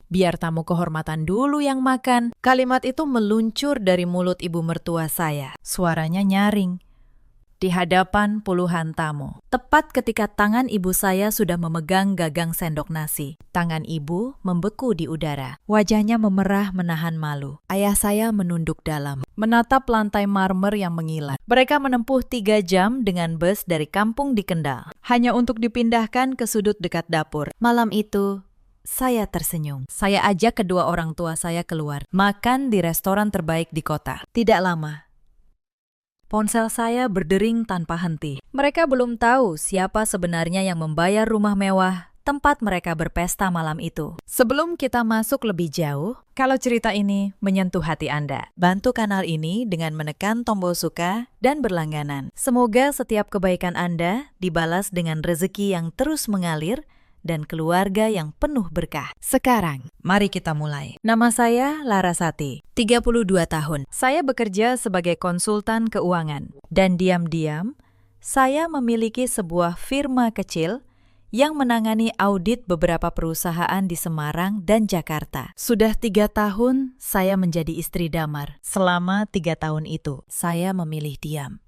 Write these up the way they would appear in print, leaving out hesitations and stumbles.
Biar tamu kehormatan dulu yang makan. Kalimat itu meluncur dari mulut ibu mertua saya. Suaranya nyaring di hadapan puluhan tamu. Tepat ketika tangan ibu saya sudah memegang gagang sendok nasi. Tangan ibu membeku di udara. Wajahnya memerah menahan malu. Ayah saya menunduk dalam, menatap lantai marmer yang mengilat. Mereka menempuh 3 jam dengan bus dari kampung di Kendal, hanya untuk dipindahkan ke sudut dekat dapur. Malam itu, saya tersenyum. Saya ajak kedua orang tua saya keluar, makan di restoran terbaik di kota. Tidak lama, ponsel saya berdering tanpa henti. Mereka belum tahu siapa sebenarnya yang membayar rumah mewah tempat mereka berpesta malam itu. Sebelum kita masuk lebih jauh, kalau cerita ini menyentuh hati Anda, bantu kanal ini dengan menekan tombol suka dan berlangganan. Semoga setiap kebaikan Anda dibalas dengan rezeki yang terus mengalir dan keluarga yang penuh berkah. Sekarang, mari kita mulai. Nama saya Larasati, 32 tahun. Saya bekerja sebagai konsultan keuangan. Dan diam-diam, saya memiliki sebuah firma kecil yang menangani audit beberapa perusahaan di Semarang dan Jakarta. Sudah 3 tahun saya menjadi istri damar. Selama 3 tahun itu, saya memilih diam.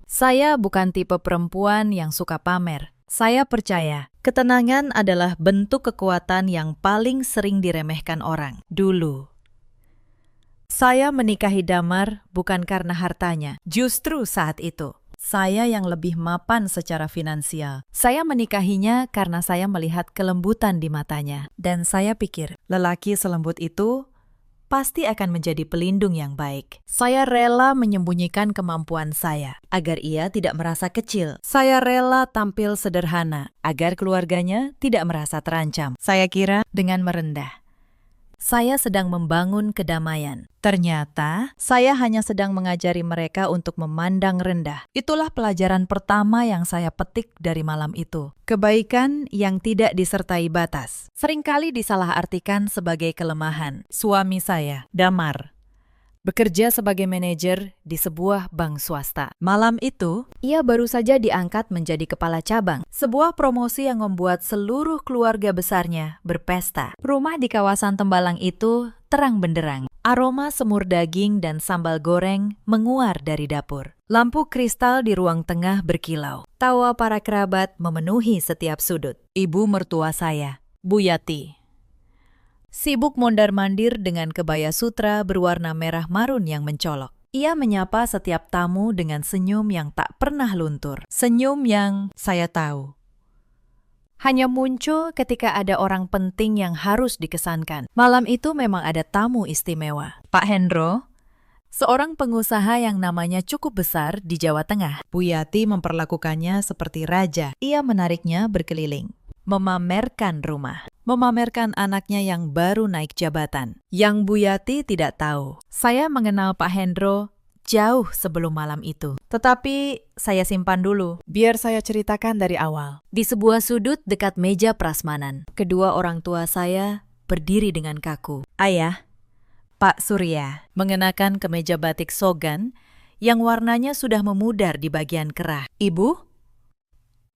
Saya bukan tipe perempuan yang suka pamer. Saya percaya, ketenangan adalah bentuk kekuatan yang paling sering diremehkan orang. Dulu, saya menikahi Damar bukan karena hartanya. Justru saat itu, saya yang lebih mapan secara finansial. Saya menikahinya karena saya melihat kelembutan di matanya. Dan saya pikir, lelaki selembut itu pasti akan menjadi pelindung yang baik. Saya rela menyembunyikan kemampuan saya agar ia tidak merasa kecil. Saya rela tampil sederhana agar keluarganya tidak merasa terancam. Saya kira dengan merendah, saya sedang membangun kedamaian. Ternyata, saya hanya sedang mengajari mereka untuk memandang rendah. Itulah pelajaran pertama yang saya petik dari malam itu. Kebaikan yang tidak disertai batas seringkali disalahartikan sebagai kelemahan. Suami saya, Damar, bekerja sebagai manajer di sebuah bank swasta. Malam itu, ia baru saja diangkat menjadi kepala cabang. Sebuah promosi yang membuat seluruh keluarga besarnya berpesta. Rumah di kawasan Tembalang itu terang benderang. Aroma semur daging dan sambal goreng menguar dari dapur. Lampu kristal di ruang tengah berkilau. Tawa para kerabat memenuhi setiap sudut. Ibu mertua saya, Bu Yati, sibuk mondar-mandir dengan kebaya sutra berwarna merah marun yang mencolok. Ia menyapa setiap tamu dengan senyum yang tak pernah luntur. Senyum yang saya tahu hanya muncul ketika ada orang penting yang harus dikesankan. Malam itu memang ada tamu istimewa. Pak Hendro, seorang pengusaha yang namanya cukup besar di Jawa Tengah. Bu Yati memperlakukannya seperti raja. Ia menariknya berkeliling, memamerkan rumah, memamerkan anaknya yang baru naik jabatan. Yang Bu Yati tidak tahu, saya mengenal Pak Hendro jauh sebelum malam itu. Tetapi saya simpan dulu, biar saya ceritakan dari awal. Di sebuah sudut dekat meja prasmanan, kedua orang tua saya berdiri dengan kaku. Ayah, Pak Surya, mengenakan kemeja batik sogan yang warnanya sudah memudar di bagian kerah. Ibu,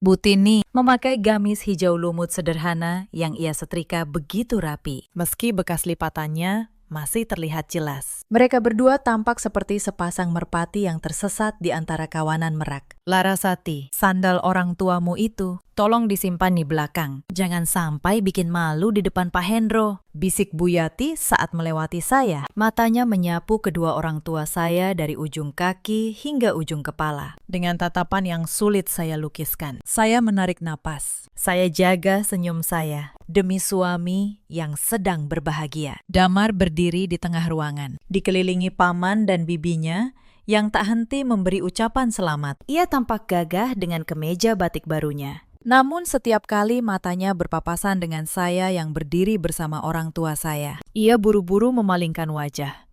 Bu Tini, memakai gamis hijau lumut sederhana yang ia setrika begitu rapi. Meski bekas lipatannya masih terlihat jelas. Mereka berdua tampak seperti sepasang merpati yang tersesat di antara kawanan merak. Larasati, sandal orang tuamu itu tolong disimpan di belakang. Jangan sampai bikin malu di depan Pak Hendro, bisik Bu Yati saat melewati saya. Matanya menyapu kedua orang tua saya dari ujung kaki hingga ujung kepala. Dengan tatapan yang sulit saya lukiskan. Saya menarik napas. Saya jaga senyum saya demi suami yang sedang berbahagia. Damar berdiri di tengah ruangan, dikelilingi paman dan bibinya yang tak henti memberi ucapan selamat. Ia tampak gagah dengan kemeja batik barunya. Namun setiap kali matanya berpapasan dengan saya yang berdiri bersama orang tua saya, ia buru-buru memalingkan wajah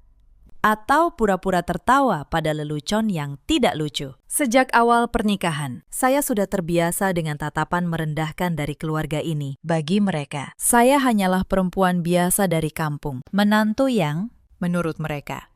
atau pura-pura tertawa pada lelucon yang tidak lucu. Sejak awal pernikahan, saya sudah terbiasa dengan tatapan merendahkan dari keluarga ini. Bagi mereka, saya hanyalah perempuan biasa dari kampung, menantu yang, menurut mereka,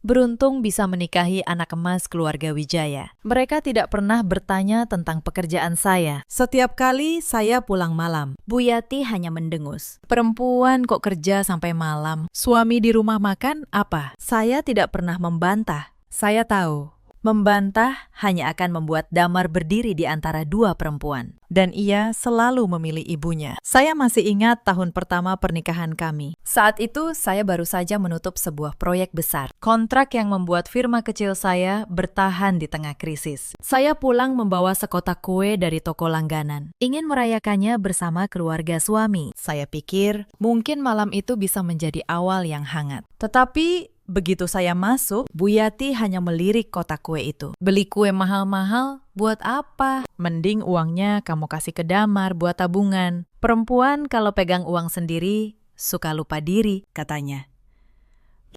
beruntung bisa menikahi anak emas keluarga Wijaya. Mereka tidak pernah bertanya tentang pekerjaan saya. Setiap kali saya pulang malam, Bu Yati hanya mendengus. Perempuan kok kerja sampai malam? Suami di rumah makan apa? Saya tidak pernah membantah. Saya tahu, membantah hanya akan membuat Damar berdiri di antara dua perempuan. Dan ia selalu memilih ibunya. Saya masih ingat tahun pertama pernikahan kami. Saat itu saya baru saja menutup sebuah proyek besar. Kontrak yang membuat firma kecil saya bertahan di tengah krisis. Saya pulang membawa sekotak kue dari toko langganan. Ingin merayakannya bersama keluarga suami. Saya pikir mungkin malam itu bisa menjadi awal yang hangat. Tetapi begitu saya masuk, Bu Yati hanya melirik kotak kue itu. Beli kue mahal-mahal, buat apa? Mending uangnya kamu kasih ke Damar buat tabungan. Perempuan kalau pegang uang sendiri, suka lupa diri, katanya.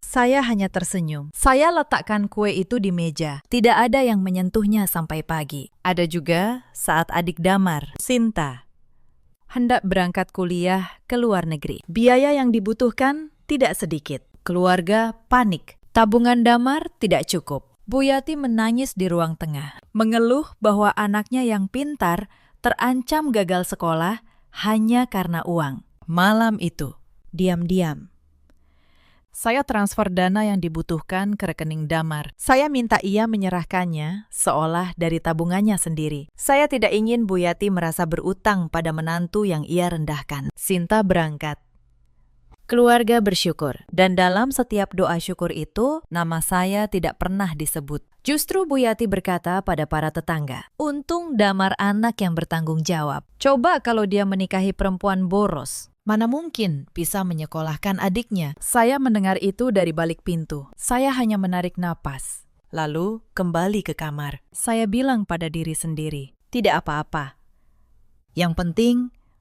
Saya hanya tersenyum. Saya letakkan kue itu di meja. Tidak ada yang menyentuhnya sampai pagi. Ada juga saat adik Damar, Sinta, hendak berangkat kuliah ke luar negeri. Biaya yang dibutuhkan tidak sedikit. Keluarga panik. Tabungan Damar tidak cukup. Bu Yati menangis di ruang tengah, mengeluh bahwa anaknya yang pintar terancam gagal sekolah hanya karena uang. Malam itu, diam-diam, saya transfer dana yang dibutuhkan ke rekening Damar. Saya minta ia menyerahkannya seolah dari tabungannya sendiri. Saya tidak ingin Bu Yati merasa berutang pada menantu yang ia rendahkan. Sinta berangkat. Keluarga bersyukur, dan dalam setiap doa syukur itu, nama saya tidak pernah disebut. Justru Bu Yati berkata pada para tetangga, untung Damar anak yang bertanggung jawab. Coba kalau dia menikahi perempuan boros, mana mungkin bisa menyekolahkan adiknya. Saya mendengar itu dari balik pintu. Saya hanya menarik napas, lalu kembali ke kamar. Saya bilang pada diri sendiri, tidak apa-apa. Yang penting,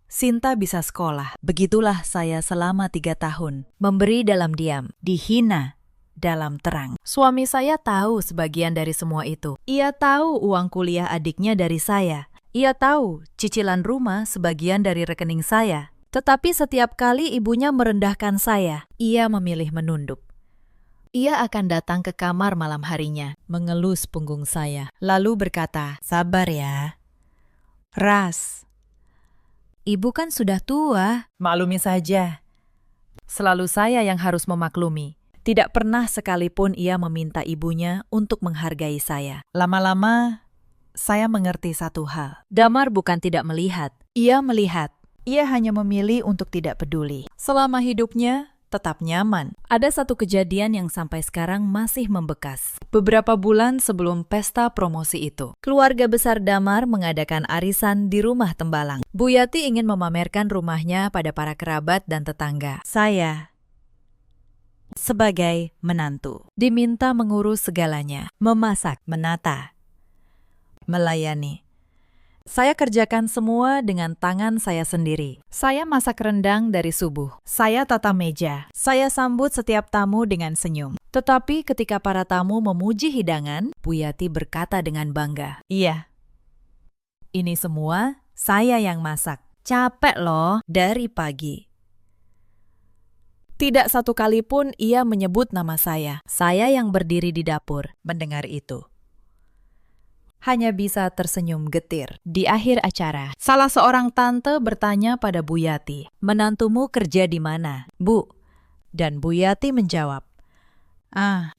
Sinta bisa sekolah. Begitulah saya selama 3 tahun. Memberi dalam diam, dihina dalam terang. Suami saya tahu sebagian dari semua itu. Ia tahu uang kuliah adiknya dari saya. Ia tahu cicilan rumah sebagian dari rekening saya. Tetapi setiap kali ibunya merendahkan saya, ia memilih menunduk. Ia akan datang ke kamar malam harinya, mengelus punggung saya, lalu berkata, sabar ya, Ras. Ibu kan sudah tua. Maklumi saja. Selalu saya yang harus memaklumi. Tidak pernah sekalipun ia meminta ibunya untuk menghargai saya. Lama-lama, saya mengerti satu hal. Damar bukan tidak melihat. Ia melihat. Ia hanya memilih untuk tidak peduli. Selama hidupnya, tetap nyaman. Ada satu kejadian yang sampai sekarang masih membekas. Beberapa bulan sebelum pesta promosi itu, keluarga besar Damar mengadakan arisan di rumah Tembalang. Bu Yati ingin memamerkan rumahnya pada para kerabat dan tetangga. Saya, sebagai menantu, diminta mengurus segalanya, memasak, menata, melayani. Saya kerjakan semua dengan tangan saya sendiri. Saya masak rendang dari subuh. Saya tata meja. Saya sambut setiap tamu dengan senyum. Tetapi ketika para tamu memuji hidangan, Bu Yati berkata dengan bangga, iya, ini semua saya yang masak. Capek loh dari pagi. Tidak satu kali pun ia menyebut nama saya. Saya yang berdiri di dapur mendengar itu. Hanya bisa tersenyum getir. Di akhir acara, salah seorang tante bertanya pada Bu Yati, menantumu kerja di mana, Bu? Dan Bu Yati menjawab,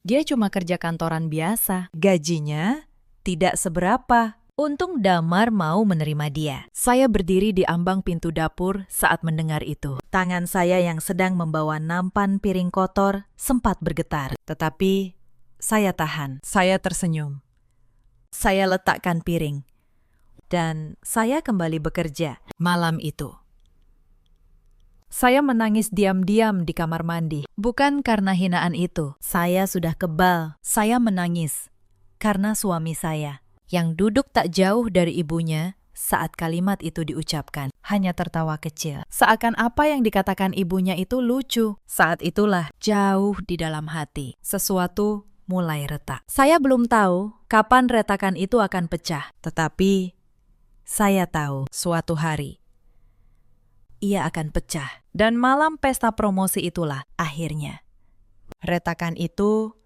dia cuma kerja kantoran biasa. Gajinya tidak seberapa. Untung Damar mau menerima dia. Saya berdiri di ambang pintu dapur saat mendengar itu. Tangan saya yang sedang membawa nampan piring kotor sempat bergetar. Tetapi saya tahan. Saya tersenyum. Saya letakkan piring, dan saya kembali bekerja malam itu. Saya menangis diam-diam di kamar mandi, bukan karena hinaan itu. Saya sudah kebal. Saya menangis karena suami saya, yang duduk tak jauh dari ibunya saat kalimat itu diucapkan, hanya tertawa kecil. Seakan apa yang dikatakan ibunya itu lucu. Saat itulah, jauh di dalam hati, sesuatu mulai retak. Saya belum tahu kapan retakan itu akan pecah, tetapi saya tahu suatu hari ia akan pecah. Dan malam pesta promosi itulah akhirnya retakan itu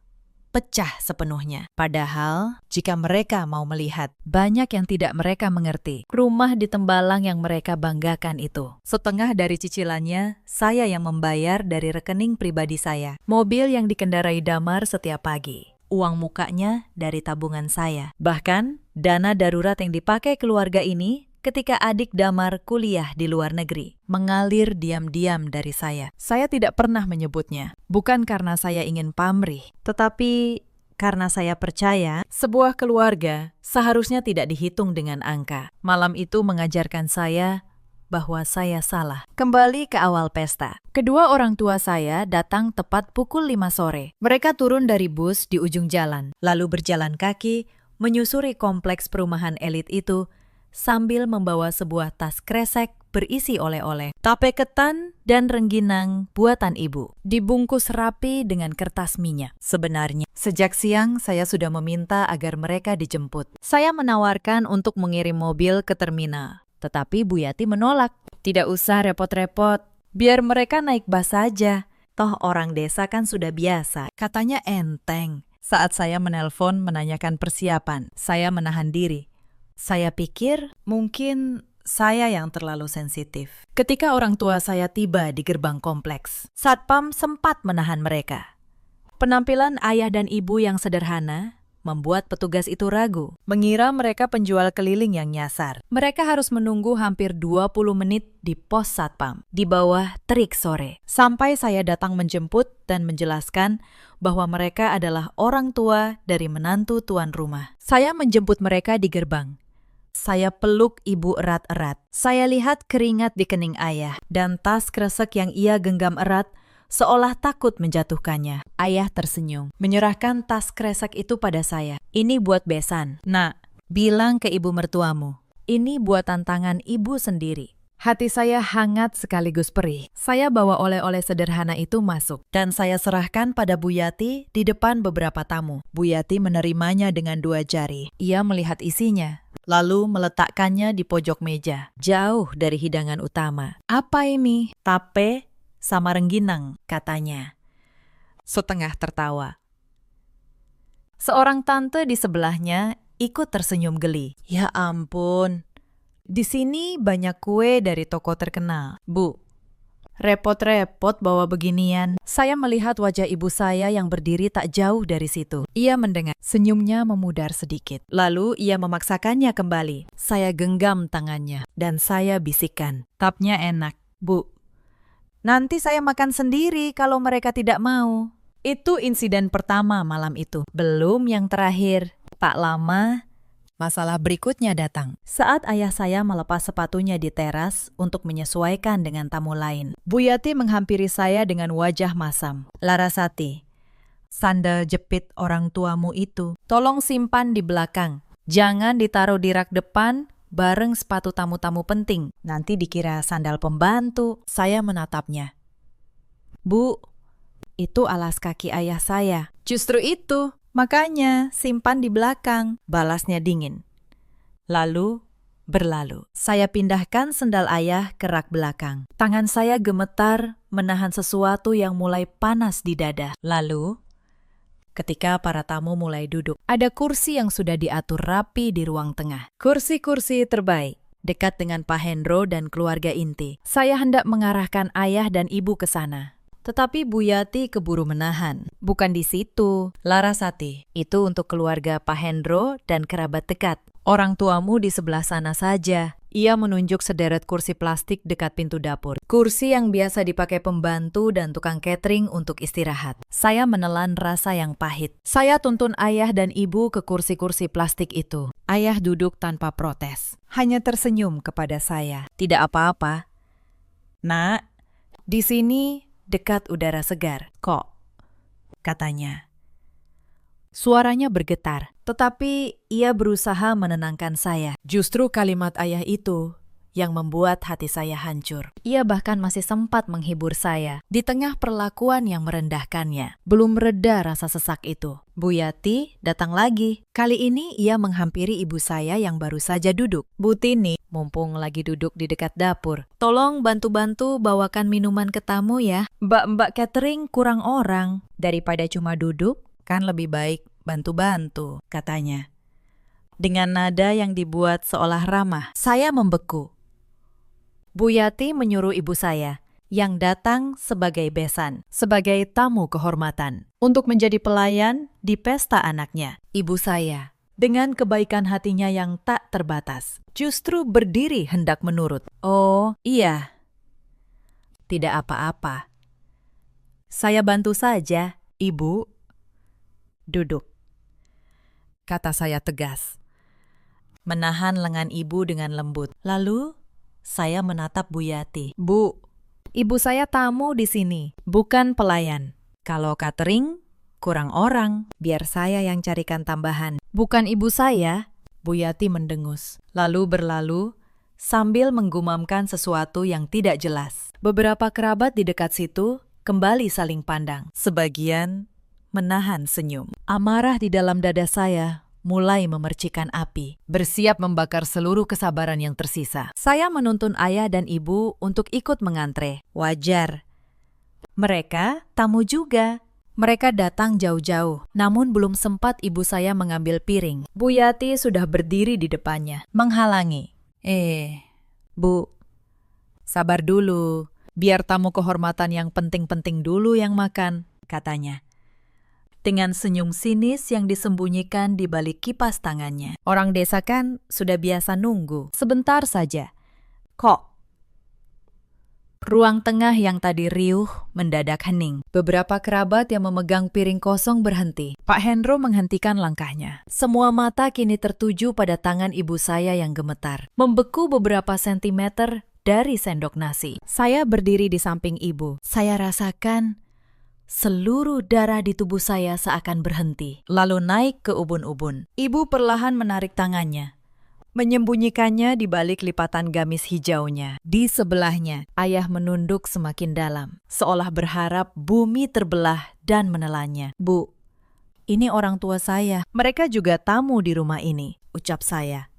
pecah sepenuhnya. Padahal, jika mereka mau melihat, banyak yang tidak mereka mengerti. Rumah di Tembalang yang mereka banggakan itu. Setengah dari cicilannya, saya yang membayar dari rekening pribadi saya. Mobil yang dikendarai Damar setiap pagi. Uang mukanya dari tabungan saya. Bahkan, dana darurat yang dipakai keluarga ini ketika adik Damar kuliah di luar negeri, mengalir diam-diam dari saya. Saya tidak pernah menyebutnya, bukan karena saya ingin pamrih, tetapi karena saya percaya sebuah keluarga seharusnya tidak dihitung dengan angka. Malam itu mengajarkan saya bahwa saya salah. Kembali ke awal pesta. Kedua orang tua saya datang tepat pukul 5 sore. Mereka turun dari bus di ujung jalan, lalu berjalan kaki menyusuri kompleks perumahan elit itu sambil membawa sebuah tas kresek berisi oleh-oleh, tape ketan, dan rengginang buatan ibu. Dibungkus rapi dengan kertas minyak. Sebenarnya, sejak siang saya sudah meminta agar mereka dijemput. Saya menawarkan untuk mengirim mobil ke terminal, tetapi Bu Yati menolak. Tidak usah repot-repot, biar mereka naik bus saja. Toh orang desa kan sudah biasa. Katanya enteng. Saat saya menelpon menanyakan persiapan, saya menahan diri. Saya pikir mungkin saya yang terlalu sensitif. Ketika orang tua saya tiba di gerbang kompleks, Satpam sempat menahan mereka. Penampilan ayah dan ibu yang sederhana membuat petugas itu ragu, mengira mereka penjual keliling yang nyasar. Mereka harus menunggu hampir 20 menit di pos Satpam, di bawah terik sore, sampai saya datang menjemput dan menjelaskan bahwa mereka adalah orang tua dari menantu tuan rumah. Saya menjemput mereka di gerbang. Saya peluk ibu erat-erat. Saya lihat keringat di kening ayah dan tas kresek yang ia genggam erat seolah takut menjatuhkannya. Ayah tersenyum, menyerahkan tas kresek itu pada saya. Ini buat besan. Nak, bilang ke ibu mertuamu. Ini buatan tangan ibu sendiri. Hati saya hangat sekaligus perih. Saya bawa oleh-oleh sederhana itu masuk dan saya serahkan pada Bu Yati di depan beberapa tamu. Bu Yati menerimanya dengan 2 jari. Ia melihat isinya, lalu meletakkannya di pojok meja, jauh dari hidangan utama. Apa ini? Tape sama rengginang, katanya. Setengah tertawa. Seorang tante di sebelahnya ikut tersenyum geli. Ya ampun, di sini banyak kue dari toko terkenal. Bu, repot-repot bawa beginian. Saya melihat wajah ibu saya yang berdiri tak jauh dari situ. Ia mendengar, senyumnya memudar sedikit. Lalu ia memaksakannya kembali. Saya genggam tangannya dan saya bisikkan. Tapnya enak, Bu. Nanti saya makan sendiri kalau mereka tidak mau. Itu insiden pertama malam itu. Belum yang terakhir. Tak lama, masalah berikutnya datang. Saat ayah saya melepas sepatunya di teras untuk menyesuaikan dengan tamu lain, Bu Yati menghampiri saya dengan wajah masam. Larasati, sandal jepit orang tuamu itu, tolong simpan di belakang. Jangan ditaruh di rak depan bareng sepatu tamu-tamu penting. Nanti dikira sandal pembantu. Saya menatapnya. Bu, itu alas kaki ayah saya. Justru itu. Makanya simpan di belakang, balasnya dingin. Lalu, berlalu. Saya pindahkan sendal ayah ke rak belakang. Tangan saya gemetar menahan sesuatu yang mulai panas di dada. Lalu, ketika para tamu mulai duduk, ada kursi yang sudah diatur rapi di ruang tengah. Kursi-kursi terbaik, dekat dengan Pak Hendro dan keluarga inti. Saya hendak mengarahkan ayah dan ibu ke sana. Tetapi Bu Yati keburu menahan. Bukan di situ, Larasati. Itu untuk keluarga Pak Hendro dan kerabat dekat. Orang tuamu di sebelah sana saja. Ia menunjuk sederet kursi plastik dekat pintu dapur. Kursi yang biasa dipakai pembantu dan tukang catering untuk istirahat. Saya menelan rasa yang pahit. Saya tuntun ayah dan ibu ke kursi-kursi plastik itu. Ayah duduk tanpa protes. Hanya tersenyum kepada saya. Tidak apa-apa. Nak, di sini dekat udara segar, kok, katanya. Suaranya bergetar, tetapi ia berusaha menenangkan saya. Justru kalimat ayah itu yang membuat hati saya hancur. Ia bahkan masih sempat menghibur saya di tengah perlakuan yang merendahkannya. Belum reda rasa sesak itu. Bu Yati datang lagi. Kali ini ia menghampiri ibu saya yang baru saja duduk. Bu Tini, mumpung lagi duduk di dekat dapur, tolong bantu-bantu bawakan minuman ke tamu ya. Mbak-mbak catering kurang orang. Daripada cuma duduk, Kan lebih baik bantu-bantu, katanya. Dengan nada yang dibuat seolah ramah, saya membeku. Bu Yati menyuruh ibu saya, yang datang sebagai besan, sebagai tamu kehormatan, untuk menjadi pelayan di pesta anaknya. Ibu saya, dengan kebaikan hatinya yang tak terbatas, justru berdiri hendak menurut. Oh, iya. Tidak apa-apa. Saya bantu saja, Ibu. Duduk, kata saya tegas. Menahan lengan ibu dengan lembut. Lalu, saya menatap Bu Yati. Bu, ibu saya tamu di sini, bukan pelayan. Kalau catering, kurang orang. Biar saya yang carikan tambahan. Bukan ibu saya, Bu Yati mendengus. Lalu berlalu, sambil menggumamkan sesuatu yang tidak jelas. Beberapa kerabat di dekat situ kembali saling pandang. Sebagian menahan senyum. Amarah di dalam dada saya mulai memercikan api, bersiap membakar seluruh kesabaran yang tersisa. Saya menuntun ayah dan ibu untuk ikut mengantre. Wajar. Mereka tamu juga. Mereka datang jauh-jauh, namun belum sempat ibu saya mengambil piring. Bu Yati sudah berdiri di depannya, menghalangi. Bu, sabar dulu. Biar tamu kehormatan yang penting-penting dulu yang makan, katanya. Dengan senyum sinis yang disembunyikan di balik kipas tangannya. Orang desa kan sudah biasa nunggu. Sebentar saja. Kok? Ruang tengah yang tadi riuh mendadak hening. Beberapa kerabat yang memegang piring kosong berhenti. Pak Hendro menghentikan langkahnya. Semua mata kini tertuju pada tangan ibu saya yang gemetar. Membeku beberapa sentimeter dari sendok nasi. Saya berdiri di samping ibu. Saya rasakan seluruh darah di tubuh saya seakan berhenti, lalu naik ke ubun-ubun. Ibu perlahan menarik tangannya, menyembunyikannya di balik lipatan gamis hijaunya. Di sebelahnya, ayah menunduk semakin dalam, seolah berharap bumi terbelah dan menelannya. Bu, ini orang tua saya. Mereka juga tamu di rumah ini, ucap saya.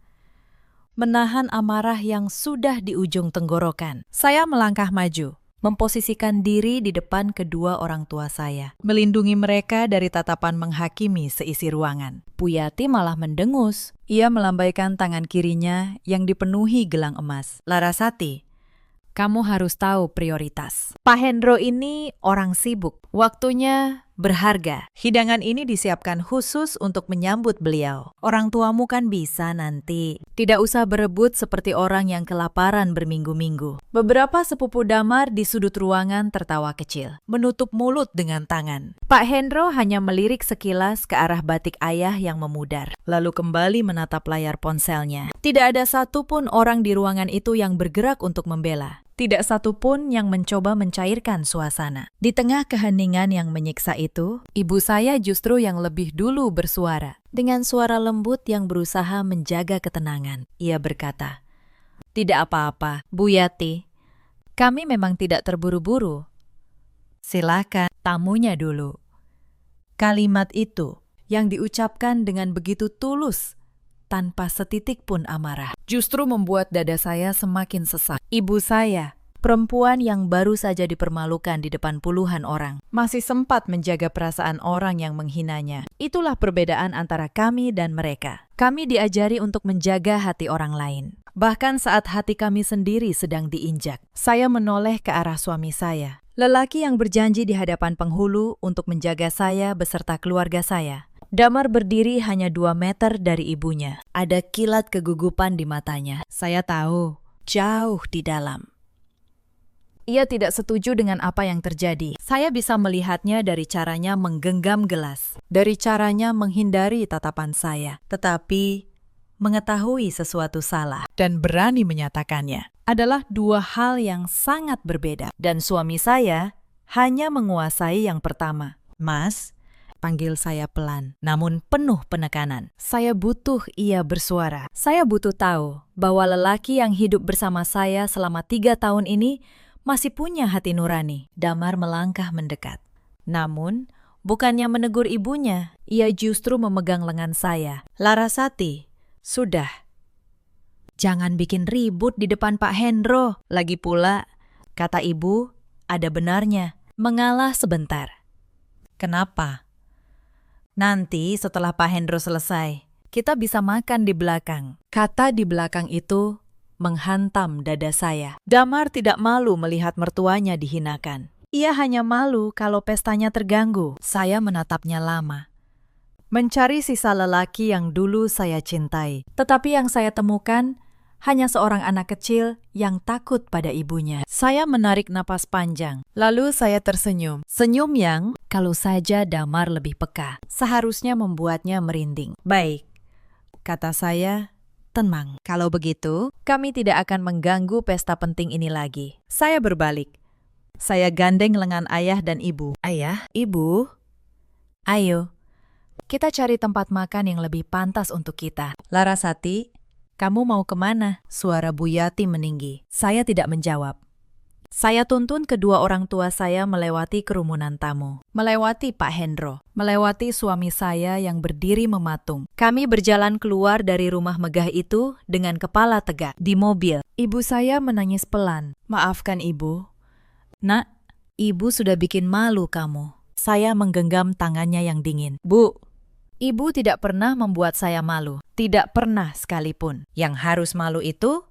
Menahan amarah yang sudah di ujung tenggorokan, saya melangkah maju, memposisikan diri di depan kedua orang tua saya, melindungi mereka dari tatapan menghakimi seisi ruangan. Bu Yati malah mendengus. Ia melambaikan tangan kirinya yang dipenuhi gelang emas. Larasati, kamu harus tahu prioritas. Pak Hendro ini orang sibuk. Waktunya berharga. Hidangan ini disiapkan khusus untuk menyambut beliau. Orang tuamu kan bisa nanti. Tidak usah berebut seperti orang yang kelaparan berminggu-minggu. Beberapa sepupu damar di sudut ruangan tertawa kecil, menutup mulut dengan tangan. Pak Hendro hanya melirik sekilas ke arah batik ayah yang memudar, lalu kembali menatap layar ponselnya. Tidak ada satupun orang di ruangan itu yang bergerak untuk membela. Tidak satupun yang mencoba mencairkan suasana. Di tengah keheningan yang menyiksa itu, ibu saya justru yang lebih dulu bersuara. Dengan suara lembut yang berusaha menjaga ketenangan, ia berkata, "Tidak apa-apa, Bu Yati. Kami memang tidak terburu-buru. Silakan, tamunya dulu." Kalimat itu yang diucapkan dengan begitu tulus, tanpa setitik pun amarah, justru membuat dada saya semakin sesak. Ibu saya, perempuan yang baru saja dipermalukan di depan puluhan orang, masih sempat menjaga perasaan orang yang menghinanya. Itulah perbedaan antara kami dan mereka. Kami diajari untuk menjaga hati orang lain, bahkan saat hati kami sendiri sedang diinjak. Saya menoleh ke arah suami saya, lelaki yang berjanji di hadapan penghulu untuk menjaga saya beserta keluarga saya. Damar berdiri hanya 2 meter dari ibunya. Ada kilat kegugupan di matanya. Saya tahu, jauh di dalam. Ia tidak setuju dengan apa yang terjadi. Saya bisa melihatnya dari caranya menggenggam gelas, dari caranya menghindari tatapan saya. Tetapi, mengetahui sesuatu salah dan berani menyatakannya adalah 2 hal yang sangat berbeda. Dan suami saya hanya menguasai yang pertama. "Mas," panggil saya pelan, namun penuh penekanan. Saya butuh ia bersuara. Saya butuh tahu bahwa lelaki yang hidup bersama saya selama 3 tahun ini masih punya hati nurani. Damar melangkah mendekat. Namun, bukannya menegur ibunya, ia justru memegang lengan saya. "Larasati, sudah. Jangan bikin ribut di depan Pak Hendro. Lagi pula," kata ibu, "ada benarnya. Mengalah sebentar." "Kenapa?" Nanti setelah Pak Hendro selesai, kita bisa makan di belakang. Kata di belakang itu menghantam dada saya. Damar tidak malu melihat mertuanya dihinakan. Ia hanya malu kalau pestanya terganggu. Saya menatapnya lama, mencari sisa lelaki yang dulu saya cintai. Tetapi yang saya temukan hanya seorang anak kecil yang takut pada ibunya. Saya menarik napas panjang, lalu saya tersenyum. Senyum yang, kalau saja Damar lebih peka, seharusnya membuatnya merinding. Baik, kata saya, tenang. Kalau begitu, kami tidak akan mengganggu pesta penting ini lagi. Saya berbalik. Saya gandeng lengan ayah dan ibu. Ayah, ibu, ayo, kita cari tempat makan yang lebih pantas untuk kita. Larasati, kamu mau kemana? Suara Bu Yati meninggi. Saya tidak menjawab. Saya tuntun kedua orang tua saya melewati kerumunan tamu, melewati Pak Hendro, melewati suami saya yang berdiri mematung. Kami berjalan keluar dari rumah megah itu dengan kepala tegak. Di mobil, ibu saya menangis pelan. Maafkan ibu. Nak, ibu sudah bikin malu kamu. Saya menggenggam tangannya yang dingin. Bu, ibu tidak pernah membuat saya malu. Tidak pernah sekalipun. Yang harus malu itu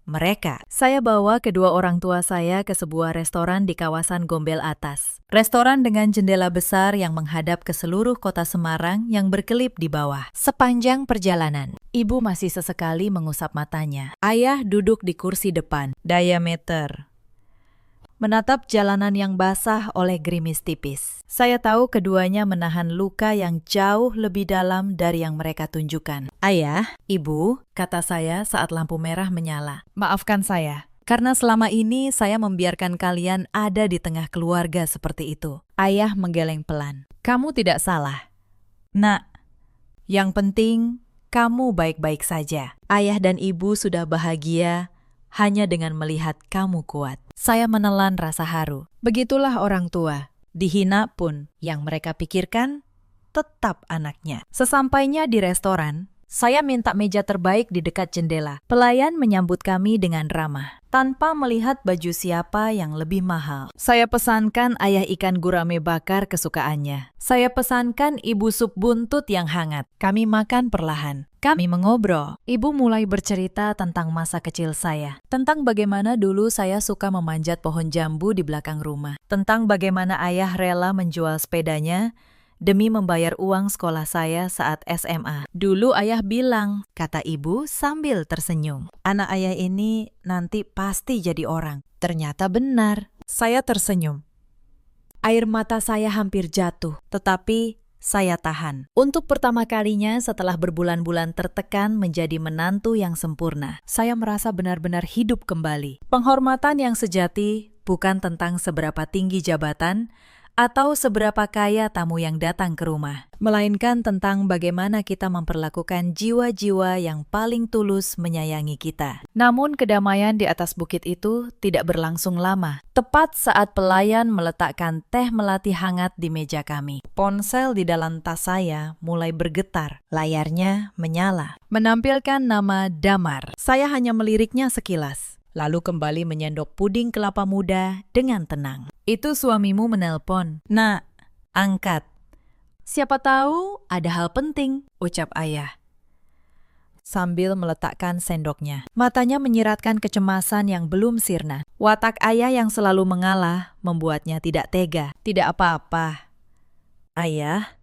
mereka. Saya bawa kedua orang tua saya ke sebuah restoran di kawasan Gombel Atas. Restoran dengan jendela besar yang menghadap ke seluruh kota Semarang yang berkelip di bawah. Sepanjang perjalanan, ibu masih sesekali mengusap matanya. Ayah duduk di kursi depan, diameter, menatap jalanan yang basah oleh gerimis tipis. Saya tahu keduanya menahan luka yang jauh lebih dalam dari yang mereka tunjukkan. Ayah, ibu, kata saya saat lampu merah menyala. Maafkan saya, karena selama ini saya membiarkan kalian ada di tengah keluarga seperti itu. Ayah menggeleng pelan. Kamu tidak salah. Nak, yang penting kamu baik-baik saja. Ayah dan ibu sudah bahagia hanya dengan melihat kamu kuat. Saya menelan rasa haru. Begitulah orang tua. Dihina pun, yang mereka pikirkan tetap anaknya. Sesampainya di restoran, saya minta meja terbaik di dekat jendela. Pelayan menyambut kami dengan ramah, tanpa melihat baju siapa yang lebih mahal. Saya pesankan ayah ikan gurame bakar kesukaannya. Saya pesankan ibu sup buntut yang hangat. Kami makan perlahan. Kami mengobrol. Ibu mulai bercerita tentang masa kecil saya. Tentang bagaimana dulu saya suka memanjat pohon jambu di belakang rumah. Tentang bagaimana ayah rela menjual sepedanya demi membayar uang sekolah saya saat SMA. Dulu ayah bilang, kata ibu sambil tersenyum, anak ayah ini nanti pasti jadi orang. Ternyata benar. Saya tersenyum. Air mata saya hampir jatuh, tetapi saya tahan. Untuk pertama kalinya setelah berbulan-bulan tertekan menjadi menantu yang sempurna, saya merasa benar-benar hidup kembali. Penghormatan yang sejati bukan tentang seberapa tinggi jabatan atau seberapa kaya tamu yang datang ke rumah, melainkan tentang bagaimana kita memperlakukan jiwa-jiwa yang paling tulus menyayangi kita. Namun kedamaian di atas bukit itu tidak berlangsung lama. Tepat saat pelayan meletakkan teh melati hangat di meja kami, ponsel di dalam tas saya mulai bergetar. Layarnya menyala, menampilkan nama Damar. Saya hanya meliriknya sekilas, lalu kembali menyendok puding kelapa muda dengan tenang. Itu suamimu menelpon. Nak, angkat. Siapa tahu ada hal penting, ucap ayah, sambil meletakkan sendoknya. Matanya menyiratkan kecemasan yang belum sirna. Watak ayah yang selalu mengalah membuatnya tidak tega. Tidak apa-apa. Ayah,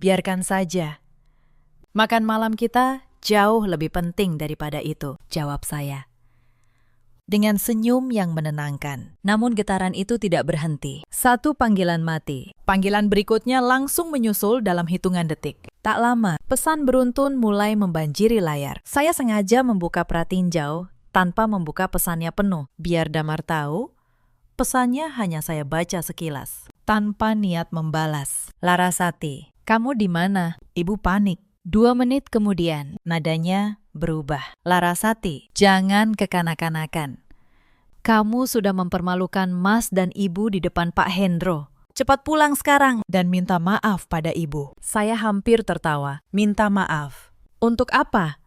biarkan saja. Makan malam kita jauh lebih penting daripada itu, jawab saya, dengan senyum yang menenangkan. Namun getaran itu tidak berhenti. Satu panggilan mati. Panggilan berikutnya langsung menyusul dalam hitungan detik. Tak lama, pesan beruntun mulai membanjiri layar. Saya sengaja membuka pratinjau tanpa membuka pesannya penuh. Biar Damar tahu, pesannya hanya saya baca sekilas, tanpa niat membalas. Larasati, kamu di mana? Ibu panik. 2 menit kemudian, nadanya berubah. Larasati, jangan kekanak-kanakan. Kamu sudah mempermalukan Mas dan Ibu di depan Pak Hendro. Cepat pulang sekarang dan minta maaf pada Ibu. Saya hampir tertawa. Minta maaf. Untuk apa?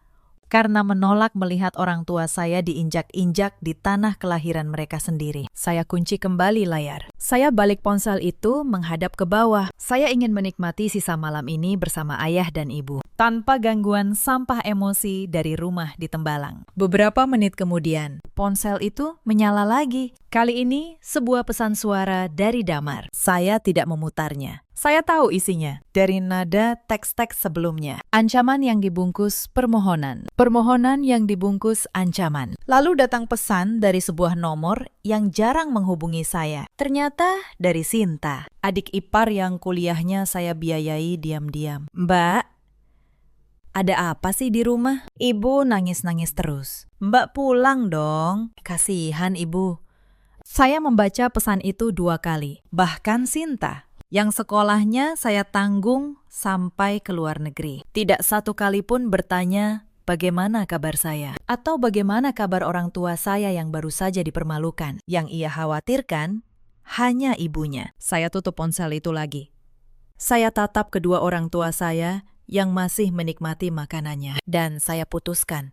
karena menolak melihat orang tua saya diinjak-injak di tanah kelahiran mereka sendiri. Saya kunci kembali layar. Saya balik ponsel itu menghadap ke bawah. Saya ingin menikmati sisa malam ini bersama ayah dan ibu, tanpa gangguan sampah emosi dari rumah di Tembalang. Beberapa menit kemudian, ponsel itu menyala lagi. Kali ini sebuah pesan suara dari Damar. Saya tidak memutarnya. Saya tahu isinya dari nada teks-teks sebelumnya. Ancaman yang dibungkus permohonan. Permohonan yang dibungkus ancaman. Lalu datang pesan dari sebuah nomor yang jarang menghubungi saya. Ternyata dari Sinta, adik ipar yang kuliahnya saya biayai diam-diam. Mbak, ada apa sih di rumah? Ibu nangis-nangis terus. Mbak pulang dong. Kasihan ibu. Saya membaca pesan itu 2 kali. Bahkan Sinta, yang sekolahnya saya tanggung sampai ke luar negeri, tidak satu kali pun bertanya bagaimana kabar saya, atau bagaimana kabar orang tua saya yang baru saja dipermalukan. Yang ia khawatirkan hanya ibunya. Saya tutup ponsel itu lagi. Saya tatap kedua orang tua saya yang masih menikmati makanannya, dan saya putuskan,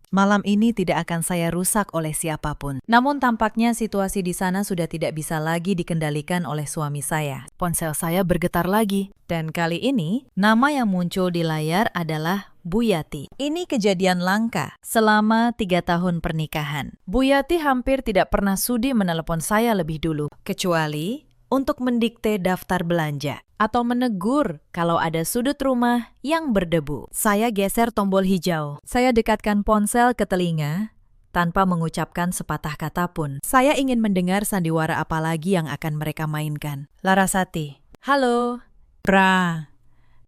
malam ini tidak akan saya rusak oleh siapapun. Namun tampaknya situasi di sana sudah tidak bisa lagi dikendalikan oleh suami saya. Ponsel saya bergetar lagi. Dan kali ini, nama yang muncul di layar adalah Bu Yati. Ini kejadian langka selama 3 tahun pernikahan. Bu Yati hampir tidak pernah sudi menelepon saya lebih dulu, kecuali untuk mendikte daftar belanja atau menegur kalau ada sudut rumah yang berdebu. Saya geser tombol hijau. Saya dekatkan ponsel ke telinga tanpa mengucapkan sepatah kata pun. Saya ingin mendengar sandiwara apa lagi yang akan mereka mainkan. Larasati. Halo. Ra.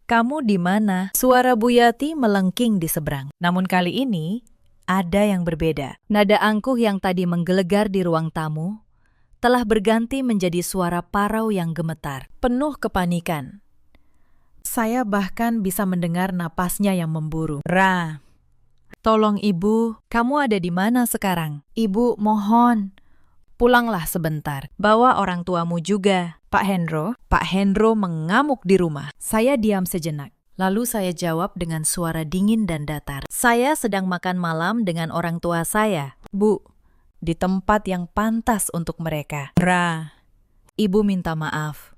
Kamu di mana? Suara Bu Yati melengking di seberang. Namun kali ini ada yang berbeda. Nada angkuh yang tadi menggelegar di ruang tamu telah berganti menjadi suara parau yang gemetar, penuh kepanikan. Saya bahkan bisa mendengar napasnya yang memburu. Ra, tolong ibu, kamu ada di mana sekarang? Ibu, mohon, pulanglah sebentar. Bawa orang tuamu juga. Pak Hendro? Pak Hendro mengamuk di rumah. Saya diam sejenak. Lalu saya jawab dengan suara dingin dan datar. Saya sedang makan malam dengan orang tua saya. Bu, di tempat yang pantas untuk mereka. Ra, ibu minta maaf.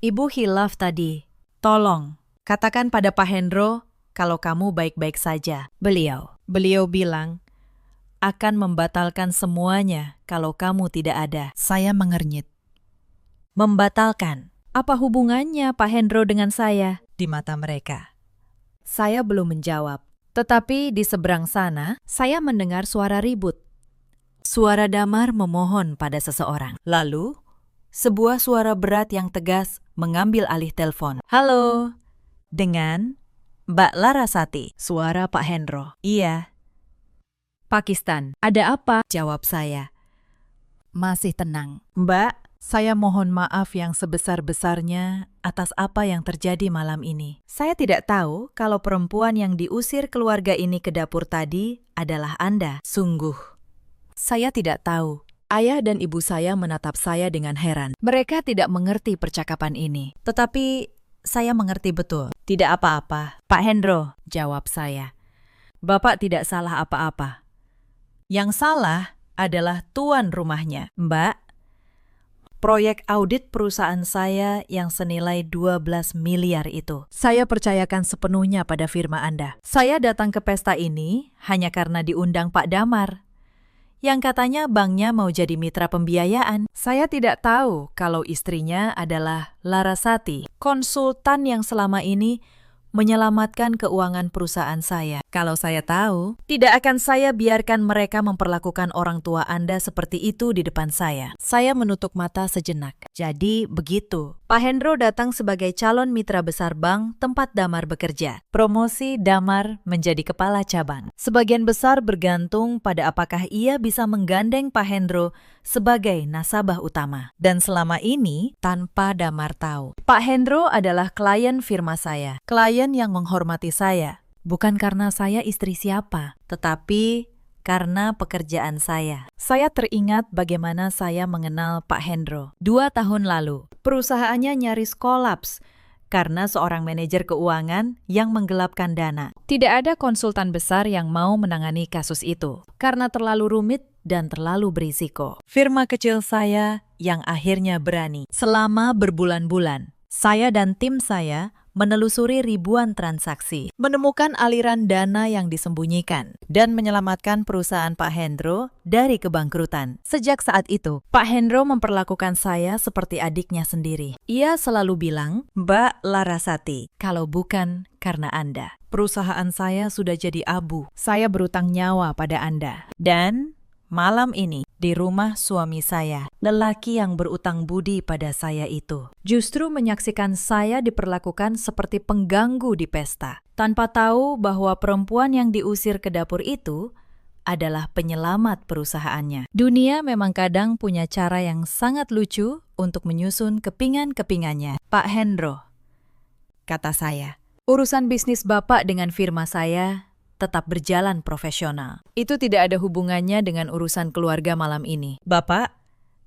Ibu hilaf tadi. Tolong, katakan pada Pak Hendro kalau kamu baik-baik saja. Beliau bilang akan membatalkan semuanya kalau kamu tidak ada. Saya mengernyit. Membatalkan? Apa hubungannya Pak Hendro dengan saya? Di mata mereka. Saya belum menjawab. Tetapi di seberang sana, saya mendengar suara ribut. Suara Damar memohon pada seseorang. Lalu, sebuah suara berat yang tegas mengambil alih telepon. Halo, dengan Mbak Larasati. Suara Pak Hendro. Iya. Pakistan, ada apa? Jawab saya. Masih tenang. Mbak, saya mohon maaf yang sebesar-besarnya atas apa yang terjadi malam ini. Saya tidak tahu kalau perempuan yang diusir keluarga ini ke dapur tadi adalah Anda. Sungguh. Saya tidak tahu. Ayah dan ibu saya menatap saya dengan heran. Mereka tidak mengerti percakapan ini. Tetapi saya mengerti betul. Tidak apa-apa. Pak Hendro, jawab saya. Bapak tidak salah apa-apa. Yang salah adalah tuan rumahnya. Mbak, proyek audit perusahaan saya yang senilai 12 miliar itu. Saya percayakan sepenuhnya pada firma Anda. Saya datang ke pesta ini hanya karena diundang Pak Damar, yang katanya banknya mau jadi mitra pembiayaan. Saya tidak tahu kalau istrinya adalah Larasati, konsultan yang selama ini menyelamatkan keuangan perusahaan saya. Kalau saya tahu, tidak akan saya biarkan mereka memperlakukan orang tua Anda seperti itu di depan saya. Saya menutup mata sejenak. Jadi begitu. Pak Hendro datang sebagai calon mitra besar bank tempat Damar bekerja. Promosi Damar menjadi kepala cabang. Sebagian besar bergantung pada apakah ia bisa menggandeng Pak Hendro sebagai nasabah utama. Dan selama ini, tanpa Damar tahu, Pak Hendro adalah klien firma saya. Klien yang menghormati saya. Bukan karena saya istri siapa, tetapi karena pekerjaan saya. Saya teringat bagaimana saya mengenal Pak Hendro 2 tahun lalu. Perusahaannya nyaris kolaps karena seorang manajer keuangan yang menggelapkan dana. Tidak ada konsultan besar yang mau menangani kasus itu karena terlalu rumit dan terlalu berisiko. Firma kecil saya yang akhirnya berani. Selama berbulan-bulan, saya dan tim saya menelusuri ribuan transaksi, menemukan aliran dana yang disembunyikan, dan menyelamatkan perusahaan Pak Hendro dari kebangkrutan. Sejak saat itu, Pak Hendro memperlakukan saya seperti adiknya sendiri. Ia selalu bilang, "Mbak Larasati, kalau bukan karena Anda, perusahaan saya sudah jadi abu. Saya berutang nyawa pada Anda." Dan malam ini, di rumah suami saya, lelaki yang berutang budi pada saya itu justru menyaksikan saya diperlakukan seperti pengganggu di pesta, tanpa tahu bahwa perempuan yang diusir ke dapur itu adalah penyelamat perusahaannya. Dunia memang kadang punya cara yang sangat lucu untuk menyusun kepingan-kepingannya. "Pak Hendro," kata saya, "urusan bisnis Bapak dengan firma saya tetap berjalan profesional. Itu tidak ada hubungannya dengan urusan keluarga malam ini. Bapak,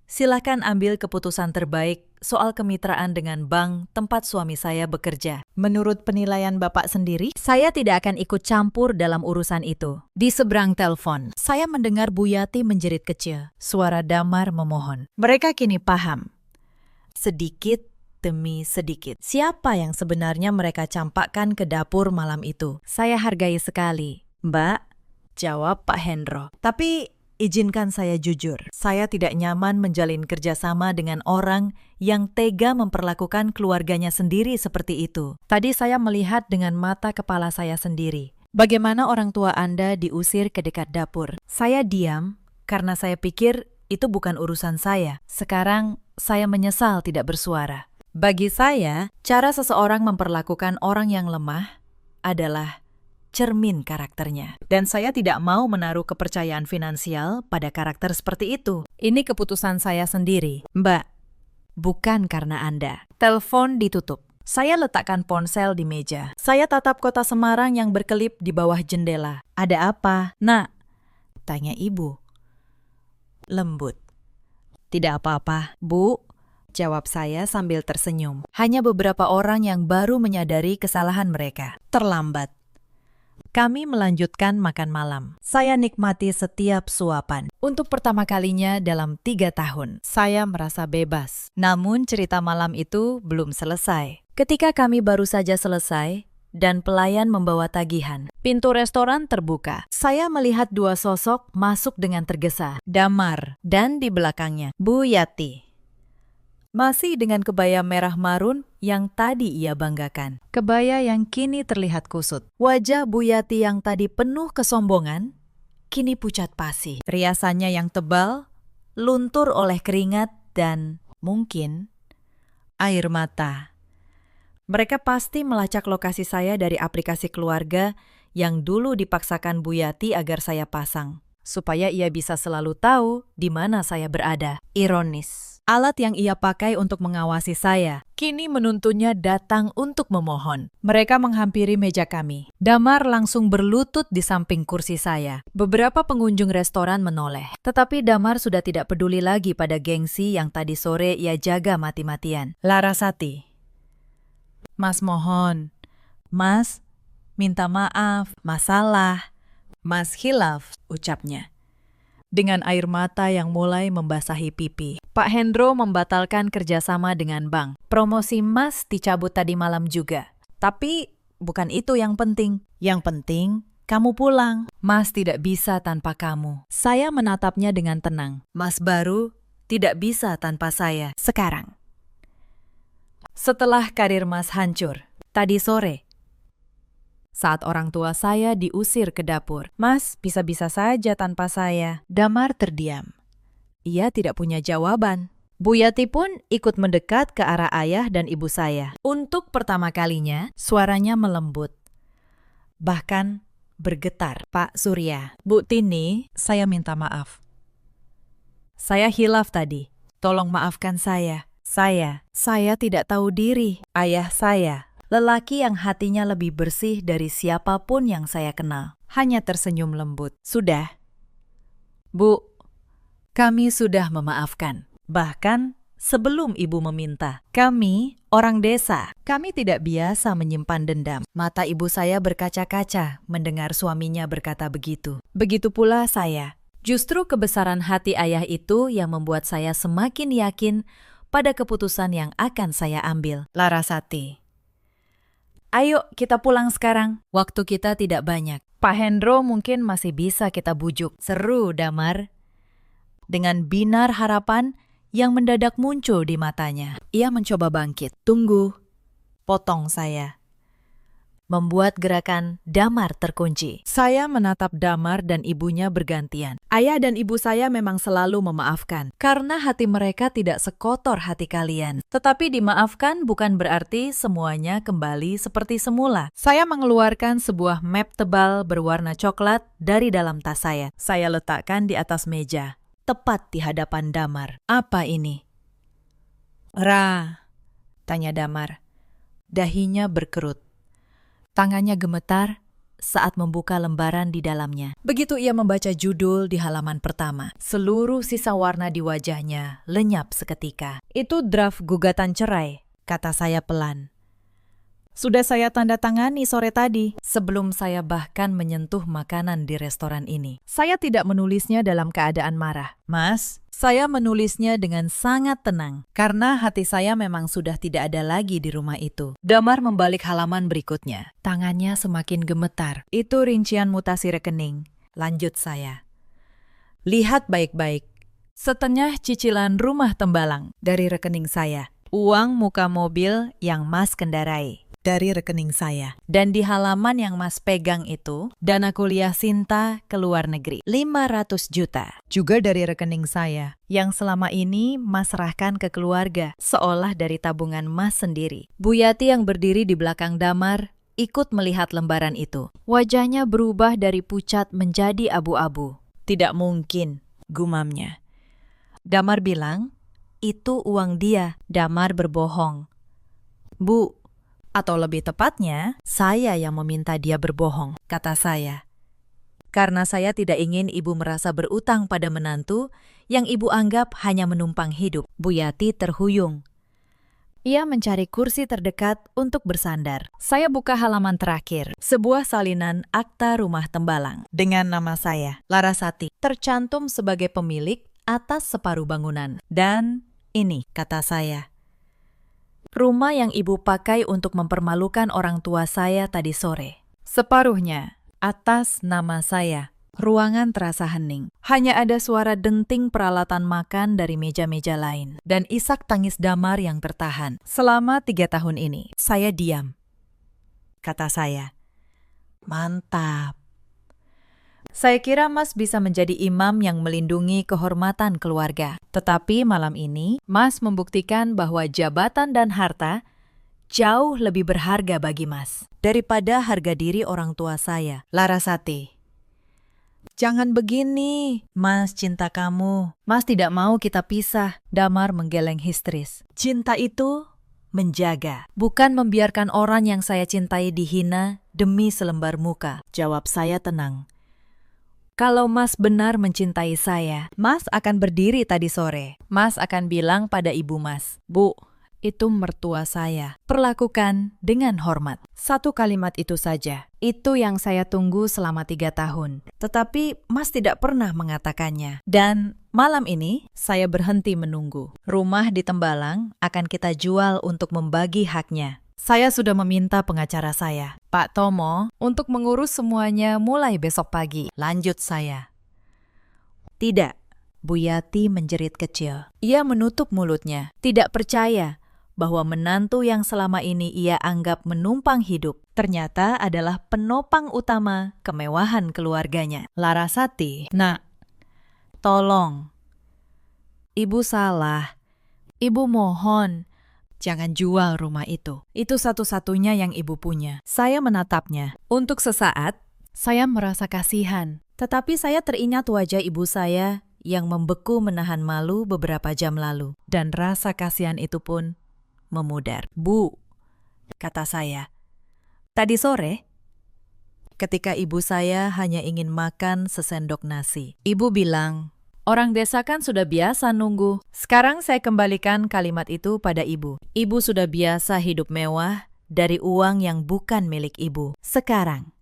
silakan ambil keputusan terbaik soal kemitraan dengan bank tempat suami saya bekerja. Menurut penilaian Bapak sendiri, saya tidak akan ikut campur dalam urusan itu." Di seberang telepon, saya mendengar Bu Yati menjerit kecil. Suara Damar memohon. Mereka kini paham. Sedikit demi sedikit, siapa yang sebenarnya mereka campakkan ke dapur malam itu. "Saya hargai sekali, Mbak," jawab Pak Hendro. "Tapi izinkan saya jujur, saya tidak nyaman menjalin kerjasama dengan orang yang tega memperlakukan keluarganya sendiri seperti itu. Tadi saya melihat dengan mata kepala saya sendiri bagaimana orang tua Anda diusir ke dekat dapur. Saya diam karena saya pikir itu bukan urusan saya. Sekarang saya menyesal tidak bersuara. Bagi saya, cara seseorang memperlakukan orang yang lemah adalah cermin karakternya. Dan saya tidak mau menaruh kepercayaan finansial pada karakter seperti itu. Ini keputusan saya sendiri. Mbak, bukan karena Anda." Telepon ditutup. Saya letakkan ponsel di meja. Saya tatap kota Semarang yang berkelip di bawah jendela. "Ada apa, Nak?" tanya ibu. Lembut. "Tidak apa-apa, Bu," jawab saya sambil tersenyum. "Hanya beberapa orang yang baru menyadari kesalahan mereka. Terlambat." Kami melanjutkan makan malam. Saya nikmati setiap suapan. Untuk pertama kalinya dalam 3 tahun, saya merasa bebas. Namun cerita malam itu belum selesai. Ketika kami baru saja selesai, dan pelayan membawa tagihan, pintu restoran terbuka. Saya melihat 2 sosok masuk dengan tergesa. Damar, dan di belakangnya, Bu Yati. Masih dengan kebaya merah marun yang tadi ia banggakan. Kebaya yang kini terlihat kusut. Wajah Bu Yati yang tadi penuh kesombongan, kini pucat pasi. Riasannya yang tebal, luntur oleh keringat dan mungkin air mata. Mereka pasti melacak lokasi saya dari aplikasi keluarga yang dulu dipaksakan Bu Yati agar saya pasang, supaya ia bisa selalu tahu di mana saya berada. Ironis. Alat yang ia pakai untuk mengawasi saya kini menuntunnya datang untuk memohon. Mereka menghampiri meja kami. Damar langsung berlutut di samping kursi saya. Beberapa pengunjung restoran menoleh. Tetapi Damar sudah tidak peduli lagi pada gengsi yang tadi sore ia jaga mati-matian. "Larasati, Mas mohon. Mas minta maaf. Masalah. Mas hilaf," ucapnya. Dengan air mata yang mulai membasahi pipi. "Pak Hendro membatalkan kerjasama dengan bank. Promosi Mas dicabut tadi malam juga. Tapi bukan itu yang penting. Yang penting, kamu pulang. Mas tidak bisa tanpa kamu." Saya menatapnya dengan tenang. "Mas baru tidak bisa tanpa saya sekarang. Setelah karir Mas hancur, tadi sore, saat orang tua saya diusir ke dapur. Mas bisa-bisa saja tanpa saya." Damar terdiam. Ia tidak punya jawaban. Bu Yati pun ikut mendekat ke arah ayah dan ibu saya. Untuk pertama kalinya, suaranya melembut. Bahkan bergetar. "Pak Surya, Bu Tini, saya minta maaf. Saya hilaf tadi. Tolong maafkan saya. Saya tidak tahu diri. Ayah saya, lelaki yang hatinya lebih bersih dari siapapun yang saya kenal, hanya tersenyum lembut. Sudah, Bu, kami sudah memaafkan. Bahkan sebelum ibu meminta. Kami, Orang desa, kami tidak biasa menyimpan dendam. Mata ibu saya berkaca-kaca mendengar suaminya berkata begitu. Begitu pula saya. Justru kebesaran hati ayah itu yang membuat saya semakin yakin pada keputusan yang akan saya ambil. Larasati. Ayo kita pulang sekarang. Waktu kita tidak banyak. Pak Hendro mungkin masih bisa kita bujuk. Seru, Damar. Dengan binar harapan yang mendadak muncul di matanya. Ia mencoba bangkit. Tunggu. Potong saya. Membuat gerakan Damar terkunci. Saya menatap Damar dan ibunya bergantian. Ayah dan ibu saya memang selalu memaafkan. Karena hati mereka tidak sekotor hati kalian. Tetapi dimaafkan bukan berarti semuanya kembali seperti semula. Saya mengeluarkan sebuah map tebal berwarna coklat dari dalam tas saya. Saya letakkan di atas meja. Tepat di hadapan Damar. Apa ini? Ra, tanya Damar. Dahinya berkerut. Tangannya gemetar saat membuka lembaran di dalamnya. Begitu ia membaca judul di halaman pertama, seluruh sisa warna di wajahnya lenyap seketika. Itu draft gugatan cerai, kata saya pelan. Sudah saya tanda tangani sore tadi, sebelum saya bahkan menyentuh makanan di restoran ini. Saya tidak menulisnya dalam keadaan marah. Mas, saya menulisnya dengan sangat tenang, karena hati saya memang sudah tidak ada lagi di rumah itu. Damar membalik halaman berikutnya. Tangannya semakin gemetar. Itu rincian mutasi rekening. Lanjut saya. Lihat baik-baik. Setengah cicilan rumah Tembalang dari rekening saya. Uang muka mobil yang Mas kendarai dari rekening saya. Dan di halaman yang Mas pegang itu, dana kuliah Sinta ke luar negeri. 500 juta. Juga dari rekening saya. Yang selama ini Mas serahkan ke keluarga, seolah dari tabungan Mas sendiri. Bu Yati yang berdiri di belakang Damar, ikut melihat lembaran itu. Wajahnya berubah dari pucat menjadi abu-abu. Tidak mungkin, gumamnya. Damar bilang, itu uang dia. Damar berbohong. Bu, atau lebih tepatnya, saya yang meminta dia berbohong, kata saya. Karena saya tidak ingin ibu merasa berutang pada menantu yang ibu anggap hanya menumpang hidup. Bu Yati terhuyung. Ia mencari kursi terdekat untuk bersandar. Saya buka halaman terakhir, sebuah salinan akta rumah Tembalang. Dengan nama saya, Larasati, tercantum sebagai pemilik atas separuh bangunan. Dan ini, kata saya. Rumah yang ibu pakai untuk mempermalukan orang tua saya tadi sore. Separuhnya atas nama saya. Ruangan terasa hening. Hanya ada suara denting peralatan makan dari meja-meja lain. Dan isak tangis Damar yang tertahan. Selama 3 tahun ini, saya diam. Kata saya. Mantap. Saya kira Mas bisa menjadi imam yang melindungi kehormatan keluarga. Tetapi malam ini, Mas membuktikan bahwa jabatan dan harta jauh lebih berharga bagi Mas daripada harga diri orang tua saya. Larasati. Jangan begini, Mas cinta kamu. Mas tidak mau kita pisah. Damar menggeleng histeris. Cinta itu menjaga, bukan membiarkan orang yang saya cintai dihina demi selembar muka. Jawab saya tenang. Kalau Mas benar mencintai saya, Mas akan berdiri tadi sore. Mas akan bilang pada ibu Mas, Bu, itu mertua saya. Perlakukan dengan hormat. 1 kalimat itu saja. Itu yang saya tunggu selama 3 tahun. Tetapi Mas tidak pernah mengatakannya. Dan malam ini saya berhenti menunggu. Rumah di Tembalang akan kita jual untuk membagi haknya. Saya sudah meminta pengacara saya, Pak Tomo, untuk mengurus semuanya mulai besok pagi. Lanjut saya. Tidak, Bu Yati menjerit kecil. Ia menutup mulutnya, tidak percaya bahwa menantu yang selama ini ia anggap menumpang hidup, ternyata adalah penopang utama kemewahan keluarganya. Larasati, nak, tolong. Ibu salah. Ibu mohon. Jangan jual rumah itu. Itu satu-satunya yang ibu punya. Saya menatapnya. Untuk sesaat, saya merasa kasihan. Tetapi saya teringat wajah ibu saya yang membeku menahan malu beberapa jam lalu. Dan rasa kasihan itu pun memudar. Bu, kata saya. Tadi sore, ketika ibu saya hanya ingin makan sesendok nasi, ibu bilang, Orang desa kan sudah biasa nunggu. Sekarang saya kembalikan kalimat itu pada ibu. Ibu sudah biasa hidup mewah dari uang yang bukan milik ibu. Sekarang,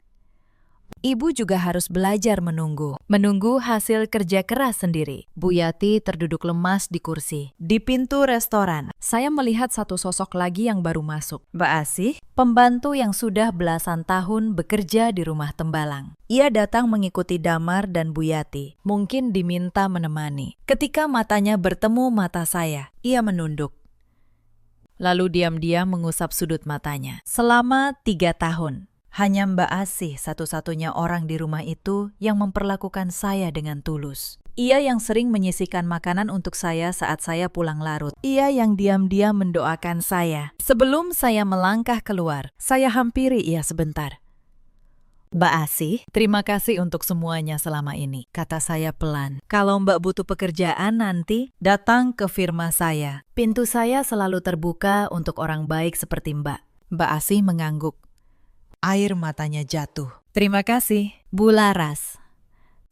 ibu juga harus belajar menunggu. Menunggu hasil kerja keras sendiri. Bu Yati terduduk lemas di kursi. Di pintu restoran, saya melihat satu sosok lagi yang baru masuk. Mbak Asih, pembantu yang sudah belasan tahun bekerja di rumah Tembalang. Ia datang mengikuti Damar dan Bu Yati. Mungkin diminta menemani. Ketika matanya bertemu mata saya, ia menunduk. Lalu diam-diam mengusap sudut matanya. Selama 3 tahun. Hanya Mbak Asih satu-satunya orang di rumah itu yang memperlakukan saya dengan tulus. Ia yang sering menyisihkan makanan untuk saya saat saya pulang larut. Ia yang diam-diam mendoakan saya. Sebelum saya melangkah keluar, saya hampiri ia sebentar. Mbak Asih, terima kasih untuk semuanya selama ini, kata saya pelan. Kalau Mbak butuh pekerjaan nanti, datang ke firma saya. Pintu saya selalu terbuka untuk orang baik seperti Mbak. Mbak Asih mengangguk. Air matanya jatuh. Terima kasih, Bu Laras.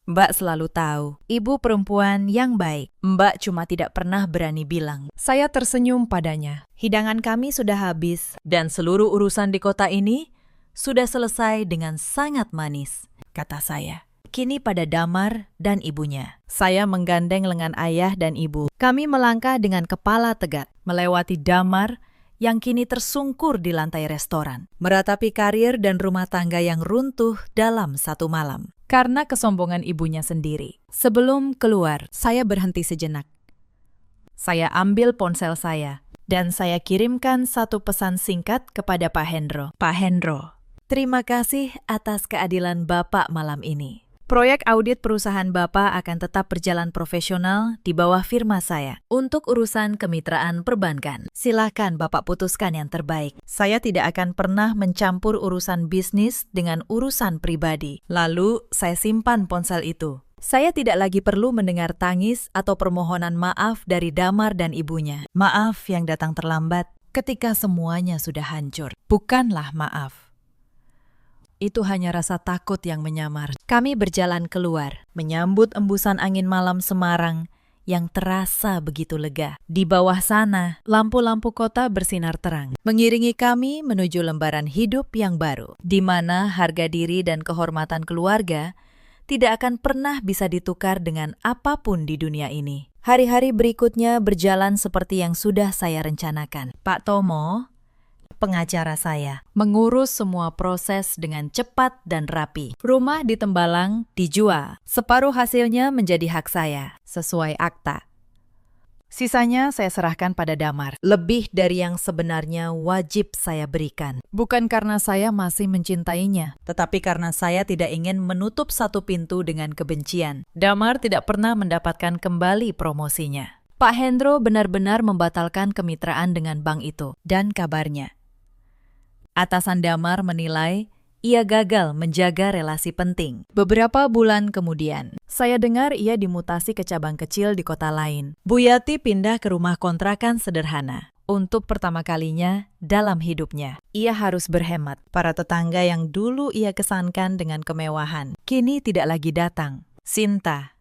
Mbak selalu tahu, ibu perempuan yang baik. Mbak cuma tidak pernah berani bilang. Saya tersenyum padanya. Hidangan kami sudah habis, dan seluruh urusan di kota ini sudah selesai dengan sangat manis, kata saya. Kini pada Damar dan ibunya. Saya menggandeng lengan ayah dan ibu. Kami melangkah dengan kepala tegak, melewati Damar yang kini tersungkur di lantai restoran, meratapi karir dan rumah tangga yang runtuh dalam satu malam. Karena kesombongan ibunya sendiri. Sebelum keluar, saya berhenti sejenak. Saya ambil ponsel saya, dan saya kirimkan satu pesan singkat kepada Pak Hendro. Pak Hendro, terima kasih atas keadilan Bapak malam ini. Proyek audit perusahaan Bapak akan tetap berjalan profesional di bawah firma saya. Untuk urusan kemitraan perbankan, silakan Bapak putuskan yang terbaik. Saya tidak akan pernah mencampur urusan bisnis dengan urusan pribadi. Lalu, saya simpan ponsel itu. Saya tidak lagi perlu mendengar tangis atau permohonan maaf dari Damar dan ibunya. Maaf yang datang terlambat ketika semuanya sudah hancur. Bukanlah maaf. Itu hanya rasa takut yang menyamar. Kami berjalan keluar, menyambut embusan angin malam Semarang yang terasa begitu lega. Di bawah sana, lampu-lampu kota bersinar terang, mengiringi kami menuju lembaran hidup yang baru, di mana harga diri dan kehormatan keluarga tidak akan pernah bisa ditukar dengan apapun di dunia ini. Hari-hari berikutnya berjalan seperti yang sudah saya rencanakan. Pak Tomo, pengacara saya, mengurus semua proses dengan cepat dan rapi. Rumah di Tembalang dijual. Separuh hasilnya menjadi hak saya, sesuai akta. Sisanya saya serahkan pada Damar, lebih dari yang sebenarnya wajib saya berikan. Bukan karena saya masih mencintainya, tetapi karena saya tidak ingin menutup satu pintu dengan kebencian. Damar tidak pernah mendapatkan kembali promosinya. Pak Hendro benar-benar membatalkan kemitraan dengan bank itu, dan kabarnya, atasan Damar menilai ia gagal menjaga relasi penting. Beberapa bulan kemudian, saya dengar ia dimutasi ke cabang kecil di kota lain. Bu Yati pindah ke rumah kontrakan sederhana. Untuk pertama kalinya dalam hidupnya, ia harus berhemat. Para tetangga yang dulu ia kesankan dengan kemewahan, kini tidak lagi datang. Sinta,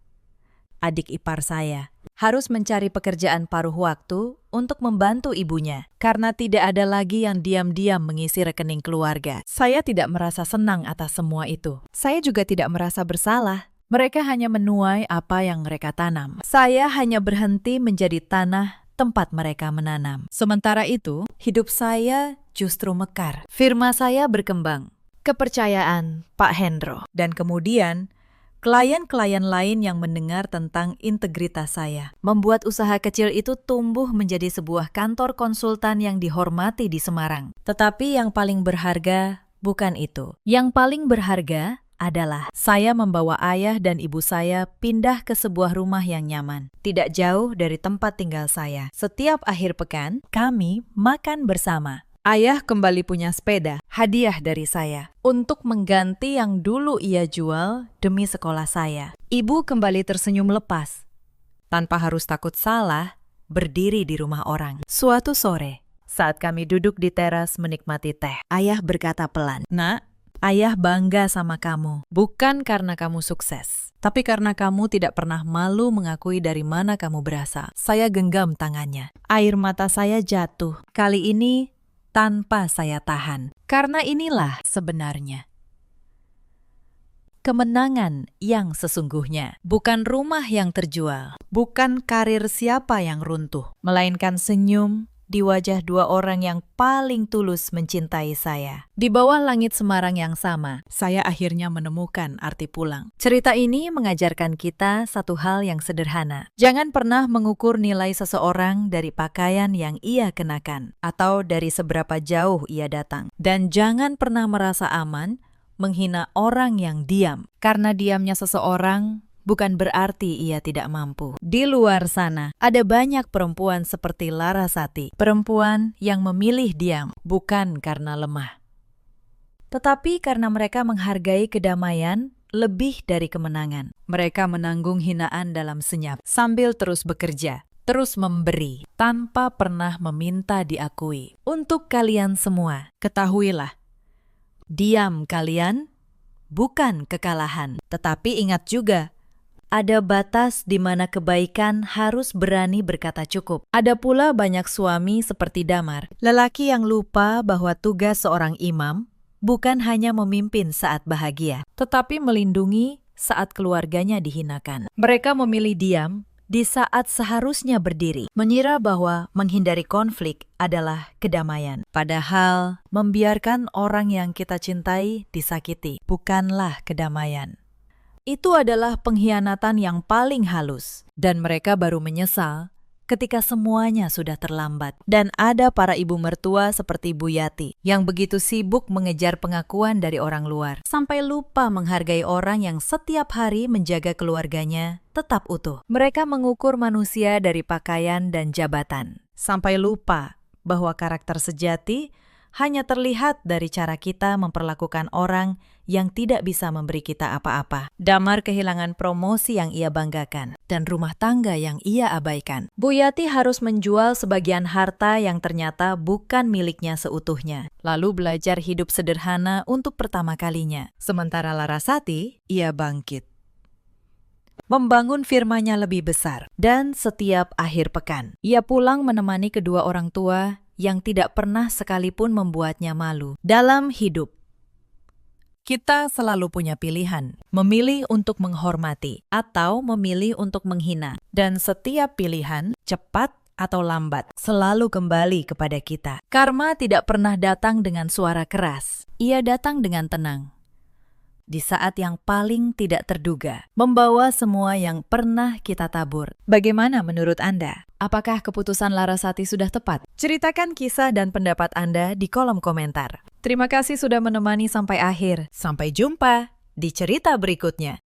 adik ipar saya, harus mencari pekerjaan paruh waktu untuk membantu ibunya, karena tidak ada lagi yang diam-diam mengisi rekening keluarga. Saya tidak merasa senang atas semua itu. Saya juga tidak merasa bersalah. Mereka hanya menuai apa yang mereka tanam. Saya hanya berhenti menjadi tanah tempat mereka menanam. Sementara itu, hidup saya justru mekar. Firma saya berkembang. Kepercayaan Pak Hendro. Dan kemudian, klien-klien lain yang mendengar tentang integritas saya membuat usaha kecil itu tumbuh menjadi sebuah kantor konsultan yang dihormati di Semarang. Tetapi yang paling berharga bukan itu. Yang paling berharga adalah saya membawa ayah dan ibu saya pindah ke sebuah rumah yang nyaman, tidak jauh dari tempat tinggal saya. Setiap akhir pekan, kami makan bersama. Ayah kembali punya sepeda, hadiah dari saya, untuk mengganti yang dulu ia jual demi sekolah saya. Ibu kembali tersenyum lepas, tanpa harus takut salah, berdiri di rumah orang. Suatu sore, saat kami duduk di teras menikmati teh, ayah berkata pelan, "Nak, ayah bangga sama kamu, bukan karena kamu sukses, Tapi karena kamu tidak pernah malu mengakui dari mana kamu berasal, saya genggam tangannya. Air mata saya jatuh. Kali ini tanpa saya tahan. Karena inilah sebenarnya kemenangan yang sesungguhnya. Bukan rumah yang terjual, bukan karir siapa yang runtuh, melainkan senyum di wajah dua orang yang paling tulus mencintai saya. Di bawah langit Semarang yang sama, saya akhirnya menemukan arti pulang. Cerita ini mengajarkan kita satu hal yang sederhana. Jangan pernah mengukur nilai seseorang dari pakaian yang ia kenakan, atau dari seberapa jauh ia datang. Dan jangan pernah merasa aman menghina orang yang diam, karena diamnya seseorang bukan berarti ia tidak mampu. Di luar sana, ada banyak perempuan seperti Larasati, perempuan yang memilih diam, bukan karena lemah, tetapi karena mereka menghargai kedamaian lebih dari kemenangan. Mereka menanggung hinaan dalam senyap, sambil terus bekerja, terus memberi, tanpa pernah meminta diakui. Untuk kalian semua, ketahuilah, diam kalian bukan kekalahan, tetapi ingat juga, ada batas di mana kebaikan harus berani berkata cukup. Ada pula banyak suami seperti Damar, lelaki yang lupa bahwa tugas seorang imam bukan hanya memimpin saat bahagia, tetapi melindungi saat keluarganya dihinakan. Mereka memilih diam di saat seharusnya berdiri, mengira bahwa menghindari konflik adalah kedamaian. Padahal, membiarkan orang yang kita cintai disakiti bukanlah kedamaian. Itu adalah pengkhianatan yang paling halus, dan mereka baru menyesal ketika semuanya sudah terlambat. Dan ada para ibu mertua seperti Bu Yati yang begitu sibuk mengejar pengakuan dari orang luar, sampai lupa menghargai orang yang setiap hari menjaga keluarganya tetap utuh. Mereka mengukur manusia dari pakaian dan jabatan, sampai lupa bahwa karakter sejati hanya terlihat dari cara kita memperlakukan orang yang tidak bisa memberi kita apa-apa. Damar kehilangan promosi yang ia banggakan dan rumah tangga yang ia abaikan. Bu Yati harus menjual sebagian harta yang ternyata bukan miliknya seutuhnya, lalu belajar hidup sederhana untuk pertama kalinya. Sementara Larasati, ia bangkit, membangun firmanya lebih besar. Dan setiap akhir pekan, ia pulang menemani kedua orang tua yang tidak pernah sekalipun membuatnya malu. Dalam hidup, kita selalu punya pilihan, memilih untuk menghormati atau memilih untuk menghina. Dan setiap pilihan, cepat atau lambat, selalu kembali kepada kita. Karma tidak pernah datang dengan suara keras. Ia datang dengan tenang, di saat yang paling tidak terduga, membawa semua yang pernah kita tabur. Bagaimana menurut Anda? Apakah keputusan Larasati sudah tepat? Ceritakan kisah dan pendapat Anda di kolom komentar. Terima kasih sudah menemani sampai akhir. Sampai jumpa di cerita berikutnya.